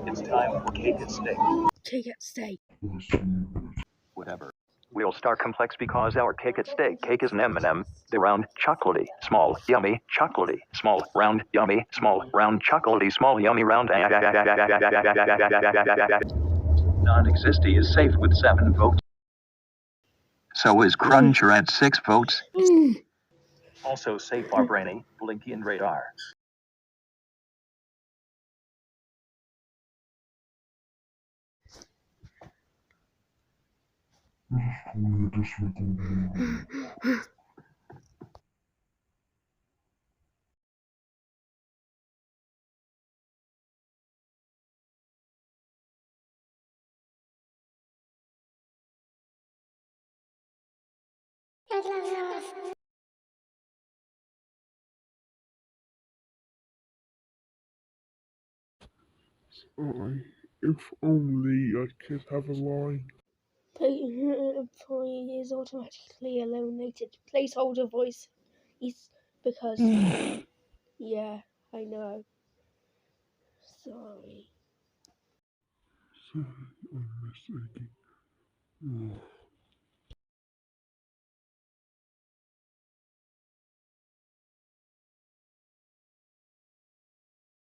It's time for cake at steak. Cake at steak. Whatever. We'll start complex because our cake at steak. Cake is an M&M. The round, chocolatey, small, yummy, chocolatey, small, round, yummy, small, round, chocolatey, small, yummy, round. Non-existy is safe with 7 votes. So is Cruncher at 6 votes. Also safe are Brainy, Blinky, and Radar. If only I could have a line. Employee is automatically eliminated. Placeholder voice is because yeah, I know. Sorry. Sorry, I'm mistaken.